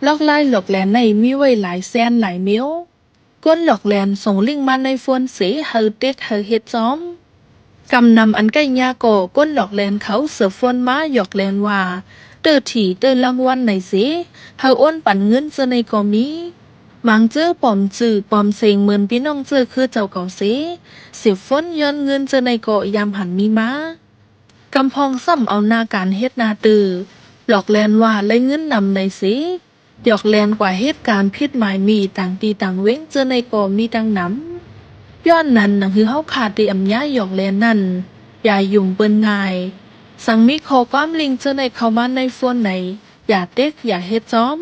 ลอกไล่หลอกแหลนในมีไว้หลายแสนหลายเมียวก้นหลอกแหลนส่งลิงก์มาในฟวนเสเฮอเต็กเฮอเฮ็ดซ้อมกำนำอันใกล้ยาโกก้นหลอกแหลนเขาเสือฟวนมาหยอกแหลนว่าเตอถี่เตอรางวัลไหนเสเฮาอ้นปั่นเงินเจอในก็มีมังเจอปอมจื้อปอมเซงเหมือนพี่น้องเจอคือเจ้าเก่าเสสิบฟนย้อนเงินเจอในเกาะยามหันมีมากำพองซ้ำเอาหน้าการเฮ็ดนาตือหลอกแลนว่าไล่เงินนำในสิหยอกแลนกว่าเหตุการณ์ผิดหมายมีต่างตีต่างเว้งเจอในเกาะมีดังนำย้อนนั้นนั่นคือเฮาขาดที่อำยาหยอกแลนนั่นอย่ายุ่งเปิ้นง่ายสังมีข้อความลิงก์เจอในเข้ามาในโฟนไหนอย่าเต็กอย่าเฮ็ดจ้อม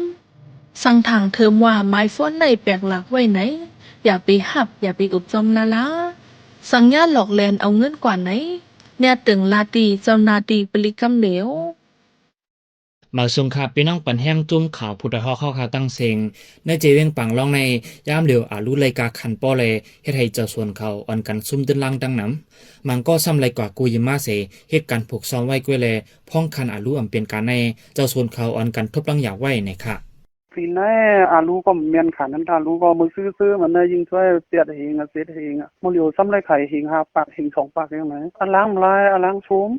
สั่งทางเทิมว่าไม้ฟ้อนในแปลกหลักไว้ไหนอย่าไปหับอย่าไปอุบจอมละสังญาหลอกแลนเอาเงินกว่าไหนเนี่ยตึงลาตีเจ้านาตีปริกรรมเหลวมาซุงคาพี่น้องปันแห้งจุ้มข่าวพุทธฮอเข้าคาตั้งเซงในเจเวงปังลองในยามเหลียวรู้รายกาคันป้อเลยเฮ็ดให้เจ้าส่วนเขาอ่อนกันซุ่มตึนลังดังน้ำมันก็ซ้ำไรกว่ากูยิมาเสเหตุการผูกซ้อมไว้กวยแลพ้องคันรู้อำเป็นการในเจ้าส่วนเขาอ่อนกันทบลังอยากไว้ในค่ะปีนรู้ก็เมียนขันนั้นรู้ก็มือซื้อมันยิงช่วยเปียดเองเสียเองโมเดลซ้ำไรไข่เฮง5 ปากเฮง2 ปากยังไงอันล้างลายอันล้างชุ่ม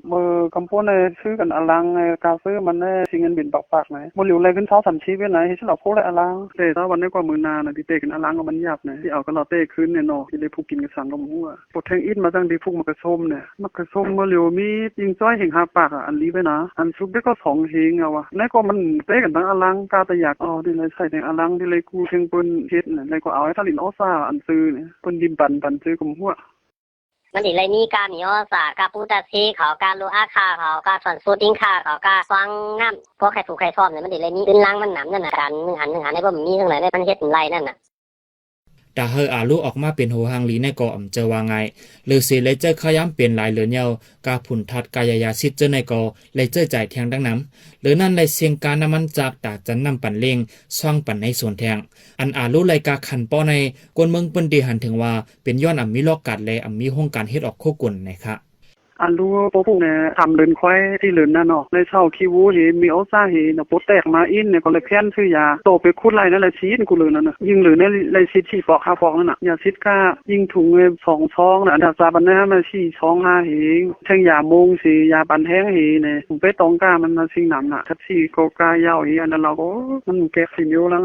กำพวนซื้อกันอันล้างกาซื้อมันชิงเงินบินปากไหนโมเดลอะไรขึ้นเท้าสันชีวิตไหนที่เราพูดอะไรอันล้างเตะถ้าวันนี้กว่ามือนานที่เตะกันอันล้างก็มันหยาบนะที่เอากันเราเตะขึ้นเนี่ยเนาะที่ได้ผูกกินกับสังลมหัวปวดแทงอินมาตั้งดีผูกมากระส้มเนี่ยมากระส้มโมเดลมียิงช่วยเฮง5 ปากอันนี้ไว้นะอันซุปได้ก็2 เฮงเอาวะนั่นก็มันเตะกันทั้งอันล้างกาตะอยากดีเลยใส่ในอันล้างที่เลยกูเชิงปืนเฮ็ดน่ะเลยก็เอาให้ทลินออซ่าอันซื้อเนี่ยปืนดิมปันซื้อกุมหัวมันดิเลยมีการมีออสากาปูตาซีเขาการโลอาคาเขาการสอนสูติงคาเขาการฟังน้ำพวกใครถูกใครซ่อมเนี่ยมันดิเลยมีขึ้นล้างมันหนำนั่นน่ะการหนึ่งอันได้บ่มีทั้งหลายได้มันเฮ็ดไรนั่นน่ะแต่เฮอรู้ออกมาเป็นโหหางลีในเกาะเจอว่าไงหรือสิเลยเจอขย้ำเปลี่ยนหลายเหลือเยาวกาผุนทัดกายายาซิดเจอในเกาะเลยเจอจ่ายแทงดังน้ำหรือนั่นเลยเสียงการน้ำมันจากตาจันนำปั่นเล่งซ่องปั่นในส่วนแทงอันรู้รายกาขันป้อในกวนเมืองเปิ้นดีหันถึงว่าเป็นย้อนมีลอกกัดเลยมีห้องการเฮ็ดออกโคกุนนะคะอันรู้พวกเนี่ยทำเดินควายที่เดินนั่นเนาะในเช่าคิวูเห็นมีออซ่าเห็นโปแตกมาอินเนี่ยก็เลยเพี้ยนซื้อยาโตไปคุดไรนั่นแหละชีนกูเลยนั่นน่ะยิงหรือในไรชีที่ฟอก5 ฟอกนั่นน่ะยาซิดก้ายิงถุง2 ช่องน่ะอันดับซาบันนะมา4 ช่อง5เหงเช่งยาโมงสิยาปันแห้งเฮเนี่ยผมไปตองก้ามันมาซิงหนำน่ะทับ4 โกกายาวเฮอันนั้นเราก็มันแก้สิโยแล้ว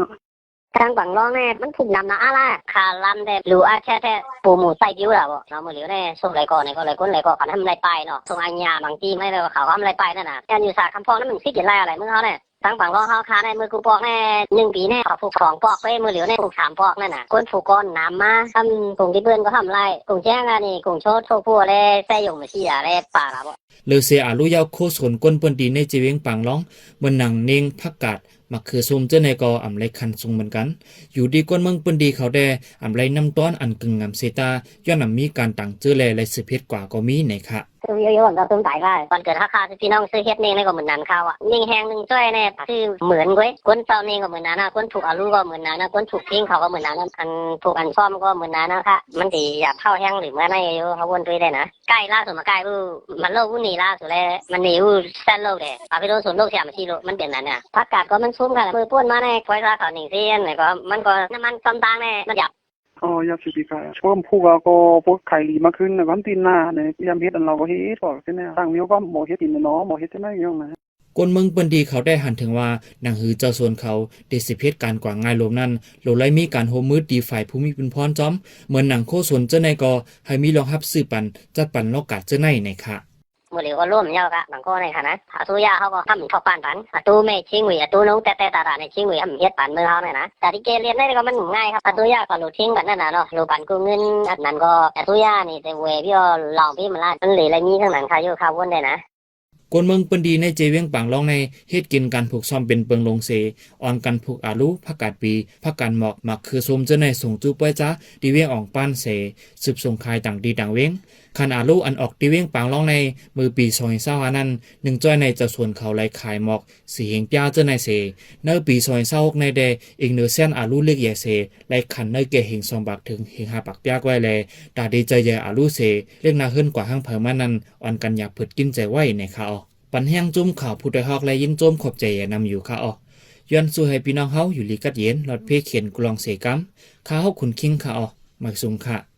ทางฝั่งร้องเนี่ยมันถูกนำนะอะไรขาลำแต่หรือแค่ปูหมูใส่บิ้วแล้วบ่เรามือเหลียวเนี่ยส่งไรก่อนเนี่ยก็เลยก้นไรก่อนทำไรไปเนาะส่งอัญญาบางทีไม่เลยเขาทำไรไปนั่นน่ะการอยู่สาคำพองนั้นมันซิกเห็นไรอะไรมือเขาเนี่ยทางฝั่งร้องเขาค้าในมือกูปอกเนี่ย1 ปีเนี่ยเขาผูก2 ปอกไปมือเหลียวเนี่ยผูก3 ปอกนั่นน่ะก้นผูกก้อนน้ำมาทำกลุ่มที่เพื่อนก็ทำไรกลุ่มแจ้งกันนี่กลุ่มโชดโชว์พวกเลยแซ่ยงมาชี้อะไรป่าละบ่หรือเสียรู้ยาวโคสนก้นเปิ้นดีในจีเวงปังร้องเหมือนหนังเน่งพักกาดมักคือซุ่มเจ้าในกออำไรคันซุงเหมือนกันอยู่ดีก้นเมืองเปิ้นดีเขาได้อำไรน้ำต้อนอันกึ่งงำเซตาย้อนมีการตั้งเจอแลและสืบเพชรกว่าก็มีในค่ะคือเยอะๆก็ตุ้มตายก็ตอนเกิดราคาพี่น้องซื้อเฮ็ดเองในก็เหมือนนั้นเขาอ่ะยิ่งแหงนึงจ้อยเนี่ยคือเหมือนเว้ยคนเจ้าเองก็เหมือนนั้นนะคนถูกอารู้ก็เหมือนนั้นนะคนถูกทิ้งเขาก็เหมือนนั้นอันถูกอันซ่อมก็เหมือนนั้นนะคะมันสิอยากเข้าแห้งหรือเมื่อไหร่อยู่เขาวนด้วยได้นะใกล้ล่าสุดมาใกล้มันโลกวุ่นนี่ล่าสุดแล้วมันหนีแซนโลกเลยปาพี่โดนส่วนโลกเสียมาที่โลกมันเปลี่ยนนั้นเนี่ยพักกาดก็มันซุ่มกันมือป้วนมาในคอยราเขาหนึ่งเส้นก็มันก็น้ำมันซ้ำตางเนี่ยมันหยับยาสิปีกายช่วงผู้ก็พวกไข่ลีมาขึ้นในวันตีนหน้าเนี่ยยามเฮ็ดอันเราก็เฮ็ดบอกใช่ไหมต่างนิ้วก็หมอเฮ็ดอินเนาะหมอเฮ็ดใช่ไหมยังไงกวนเมืองเปิ้นดีเขาได้หันถึงว่าหนังหือเจ้าส่วนเขาได้สิเพชรการกว่าง่ายลมนั้นโลไลมีการโฮมืดดีฝ่ายภูมิเป็นพรจอมเหมือนหนังโคสนเจ้าในก็ให้มีรองรับซื้อปันจัดปันลอกกาดเจ้าในค่ะมือเหลียวก็ร่วมเยอะกะบางคนในค่ะนะอาตุยาเขาก็ทำเข้าปานปันอาตุไม่ชิงหวีอาตุน้องแต่ตาในชิงหวีทำเฮ็ดปันมือเขาเนี่ยนะแต่ที่เกเรียนได้ก็มันง่ายครับอาตุยาก็รู้ทิ้งแบบนั้นน่ะเนาะรู้ปันกู้เงินอันนั้นก็อาตุยานี่แต่เวพี่ลองพี่มันละมันเหลืออะไรมีทั้งนั้นค่ะอยู่ค่ะวนได้นะกวนเมืองเปิ้นดีในเจเวียงปังร้องในเฮ็ดกินการผูกซ่อมเป็นเปิงลงเสออนกันผูกรู้ผักกาดปีผักกาดหมอกมักคือสมเจ้าในส่งจูป้อยจ้าดีเวียงอ่องป้านเสสืบส่งคายต่างดีต่างเว้งคันรู้อันออกดีเวียงปังร้องในมือปี2020นั้น1จ้อยในจะส่วนเขาไหลขายหมอกสีเหงป้าเจ้าในเสเนปี2026ในเดอีกเนือเส้นรู้เล็กใหญ่เสไหลขันในเกเหง2 บาทถึงเหง5 ปากป้าไว้แลตาดีใจใหญ่รู้เสเล็กนาขึ้นกว่าห้างเผามันนั้นอ่อนกันอยากผึดกินใจไว้ในเขาปันแห้งจุ่มข่าวผู้ใดฮอกและยิ่งโจมขอบใจนำอยู่ค่ะ ย้อนสู่ให้พี่น้องเฮาอยู่ลีกัดเย็นหลอดเพเขียนกลองเสกำข้าเฮาขุนคิงค่ะออหมายสุงค่ะ